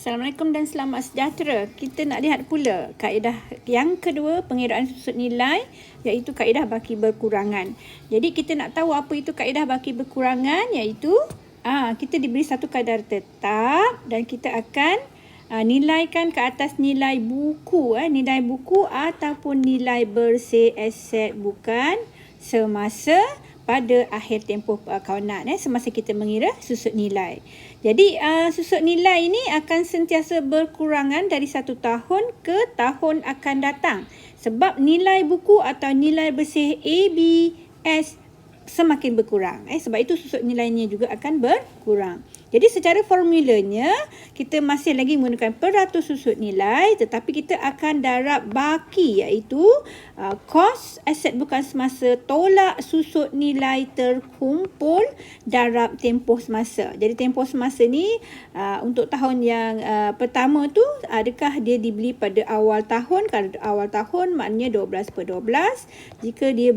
Assalamualaikum dan selamat sejahtera. Kita nak lihat pula kaedah yang kedua pengiraan susut nilai, iaitu kaedah baki berkurangan. Jadi kita nak tahu apa itu kaedah baki berkurangan, iaitu kita diberi satu kadar tetap dan kita akan nilaikan ke atas nilai buku, nilai buku ataupun nilai bersih aset bukan semasa pada akhir tempoh perakawanan, semasa kita mengira susut nilai. Jadi susut nilai ini akan sentiasa berkurangan dari satu tahun ke tahun akan datang, sebab nilai buku atau nilai bersih A, B, S semakin berkurang. Sebab itu susut nilainya juga akan berkurang. Jadi secara formulanya kita masih lagi menggunakan peratus susut nilai, tetapi kita akan darab baki, iaitu kos aset bukan semasa tolak susut nilai terkumpul darab tempoh semasa. Jadi tempoh semasa ni untuk tahun yang pertama tu, adakah dia dibeli pada awal tahun? Kalau awal tahun maknanya 12/12. Jika dia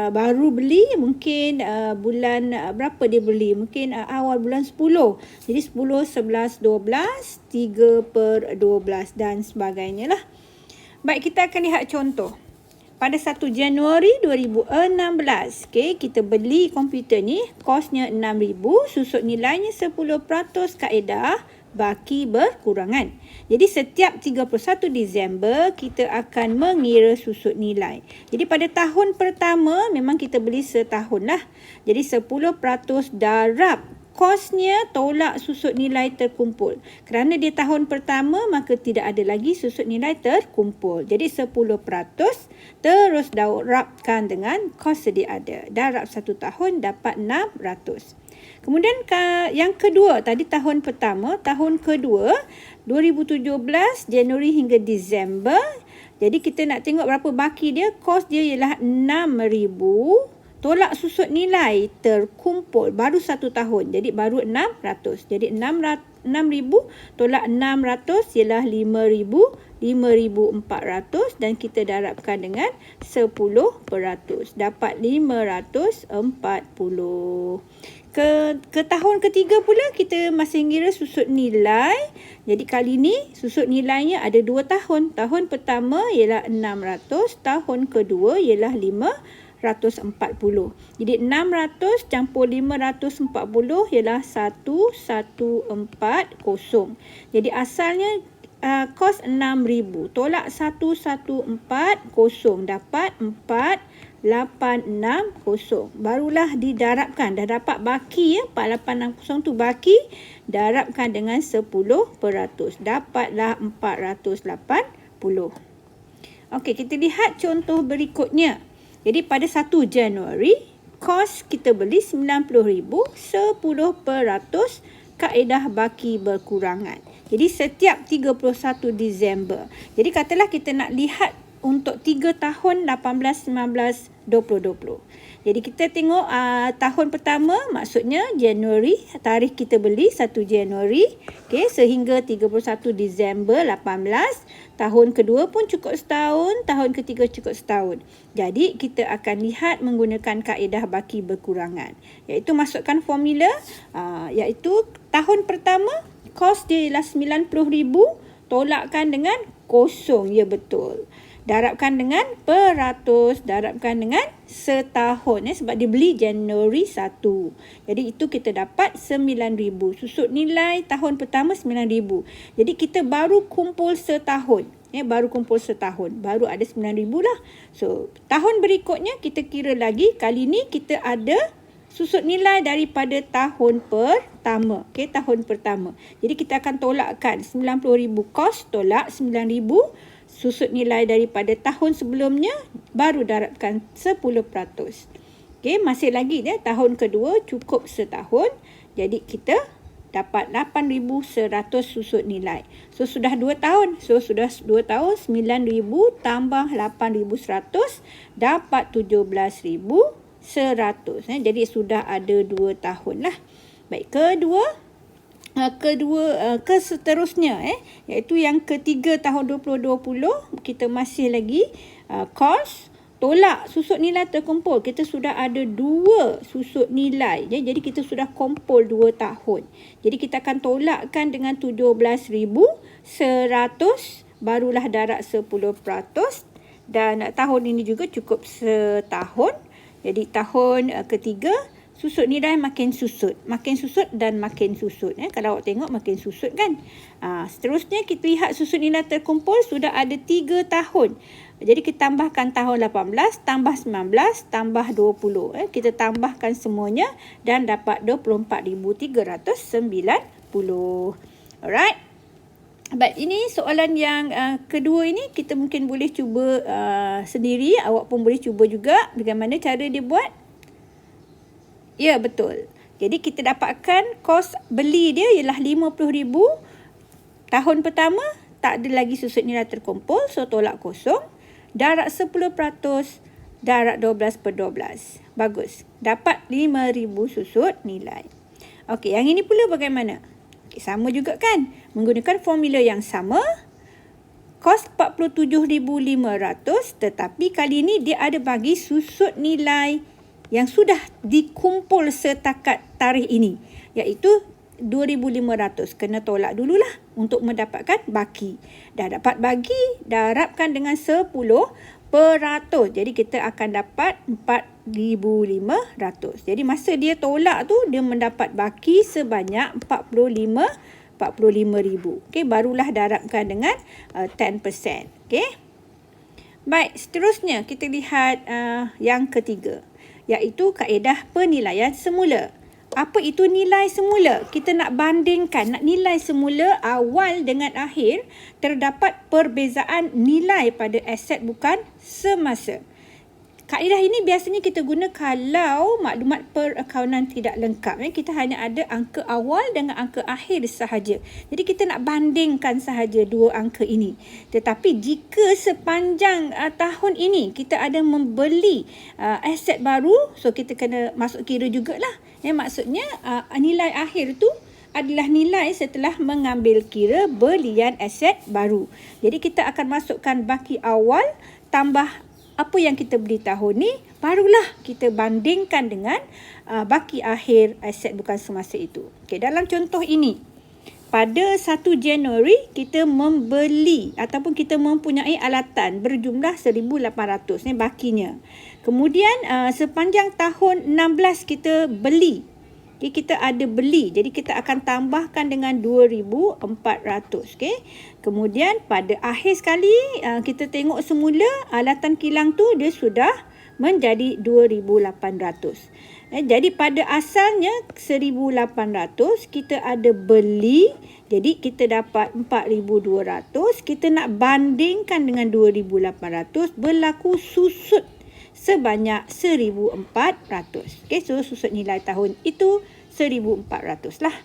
baru beli, mungkin bulan berapa dia beli? Mungkin awal bulan 10. Jadi 10, 11, 12, 3/12 dan sebagainya lah. Baik, kita akan lihat contoh. Pada 1 Januari 2016, kita beli komputer ni, kosnya RM6,000, susut nilainya 10% kaedah baki berkurangan. Jadi setiap 31 Disember kita akan mengira susut nilai. Jadi pada tahun pertama memang kita beli setahun lah. Jadi 10% darab kosnya tolak susut nilai terkumpul. Kerana dia tahun pertama, maka tidak ada lagi susut nilai terkumpul. Jadi 10% terus darabkan dengan kos sedia ada. Darab 1 tahun dapat 600. Kemudian yang kedua, tadi tahun pertama, tahun kedua 2017 Januari hingga Disember. Jadi kita nak tengok berapa baki dia. Kos dia ialah RM6,000. Tolak susut nilai terkumpul baru 1 tahun. Jadi baru 600. Jadi 6,000 tolak 600 ialah 5,000. 5,400 dan kita darabkan dengan 10%. Dapat 540. Ke tahun ketiga pula kita masih mengira susut nilai. Jadi kali ni susut nilainya ada 2 tahun. Tahun pertama ialah 600. Tahun kedua ialah 540. Jadi 600 campur 540 ialah 1,140. Jadi asalnya kos 6,000. Tolak 1,140 dapat 4,860. Barulah didarabkan. Dah dapat baki, 4,860 tu baki. Darabkan dengan 10%. Dapatlah 480. Okey, kita lihat contoh berikutnya. Jadi pada 1 Januari, kos kita beli RM90,000, 10% kaedah baki berkurangan. Jadi setiap 31 Disember. Jadi katalah kita nak lihat untuk 3 tahun 18, 19, 20. Jadi kita tengok tahun pertama, maksudnya Januari, tarikh kita beli 1 Januari, sehingga 31 Disember 18. Tahun kedua pun cukup setahun, tahun ketiga cukup setahun. Jadi kita akan lihat menggunakan kaedah baki berkurangan, iaitu masukkan formula, iaitu tahun pertama kos dia ialah RM90,000, tolakkan dengan kosong, ya betul. Darabkan dengan peratus, darabkan dengan setahun, sebab dia beli Januari 1. Jadi itu kita dapat RM9,000. Susut nilai tahun pertama RM9,000. Jadi kita baru kumpul setahun. Baru kumpul setahun. Baru ada RM9,000 lah. So, tahun berikutnya kita kira lagi. Kali ni kita ada susut nilai daripada tahun pertama. Tahun pertama. Jadi kita akan tolakkan RM90,000 kos, tolak RM9,000. Susut nilai daripada tahun sebelumnya, baru darabkan 10%. Masih lagi dia tahun kedua cukup setahun. Jadi kita dapat 8,100 susut nilai. So sudah 2 tahun. So sudah 2 tahun, 9,000 tambah 8,100 dapat 17,100. Jadi sudah ada 2 tahun lah. Baik, seterusnya, iaitu yang ketiga tahun 2020, kita masih lagi kos, tolak susut nilai terkumpul. Kita sudah ada 2 susut nilai. Jadi kita sudah kumpul 2 tahun. Jadi kita akan tolakkan dengan 17,100. Barulah darab 10%. Dan tahun ini juga cukup setahun. Jadi tahun ketiga, susut nilai makin susut. Makin susut dan makin susut. Kalau awak tengok makin susut kan. Seterusnya kita lihat susut nilai terkumpul sudah ada 3 tahun. Jadi kita tambahkan tahun 18, tambah 19, tambah 20. Kita tambahkan semuanya dan dapat 24,390. Alright. Baik, ini soalan yang kedua ini kita mungkin boleh cuba sendiri. Awak pun boleh cuba juga bagaimana cara dia buat. Ya, betul. Jadi kita dapatkan kos beli dia ialah RM50,000. Tahun pertama tak ada lagi susut nilai terkumpul, so tolak kosong. Darab 10%, darab 12/12. Bagus. Dapat RM5,000 susut nilai. Okey, yang ini pula bagaimana? Okay, sama juga kan? Menggunakan formula yang sama. Kos RM47,500 tetapi kali ini dia ada bagi susut nilai yang sudah dikumpul setakat tarikh ini, iaitu 2,500. Kena tolak dululah untuk mendapatkan baki. Dah dapat bagi, darabkan dengan 10%. Jadi kita akan dapat 4,500. Jadi masa dia tolak tu, dia mendapat baki sebanyak 45,000. Okey, barulah darabkan dengan 10%. Okey. Baik, seterusnya kita lihat yang ketiga, iaitu kaedah penilaian semula. Apa itu nilai semula? Kita nak bandingkan, nak nilai semula awal dengan akhir, terdapat perbezaan nilai pada aset bukan semasa. Kaedah ini biasanya kita guna kalau maklumat perakaunan tidak lengkap. Kita hanya ada angka awal dengan angka akhir sahaja. Jadi kita nak bandingkan sahaja dua angka ini. Tetapi jika sepanjang tahun ini kita ada membeli aset baru, so kita kena masuk kira jugalah. Maksudnya nilai akhir tu adalah nilai setelah mengambil kira belian aset baru. Jadi kita akan masukkan baki awal tambah apa yang kita beli tahun ni, barulah kita bandingkan dengan baki akhir aset bukan semasa itu. Okay, dalam contoh ini, pada 1 Januari kita membeli ataupun kita mempunyai alatan berjumlah 1,800 ni bakinya. Kemudian sepanjang tahun 16 kita beli. Okay, kita ada beli. Jadi kita akan tambahkan dengan 2,400. Okay. Kemudian pada akhir sekali kita tengok semula alatan kilang tu dia sudah menjadi 2,800. Jadi pada asalnya 1,800 kita ada beli. Jadi kita dapat 4,200. Kita nak bandingkan dengan 2,800, berlaku susut sebanyak 1,400. Okay, so susut nilai tahun itu 1,400 lah.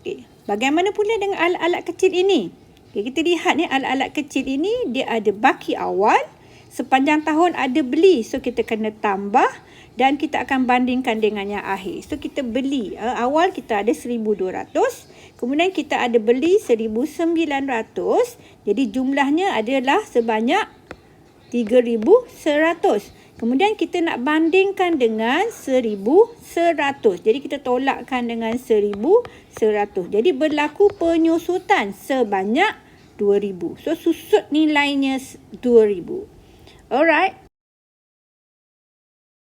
Okay. Bagaimana pula dengan alat-alat kecil ini? Okay, kita lihat ni alat-alat kecil ini dia ada baki awal, sepanjang tahun ada beli, so kita kena tambah dan kita akan bandingkan dengan yang akhir. So kita beli awal kita ada 1,200, kemudian kita ada beli 1,900, jadi jumlahnya adalah sebanyak 3,100. Kemudian kita nak bandingkan dengan 1,100. Jadi kita tolakkan dengan 1,100. Jadi berlaku penyusutan sebanyak 2,000. So susut nilainya 2,000. Alright.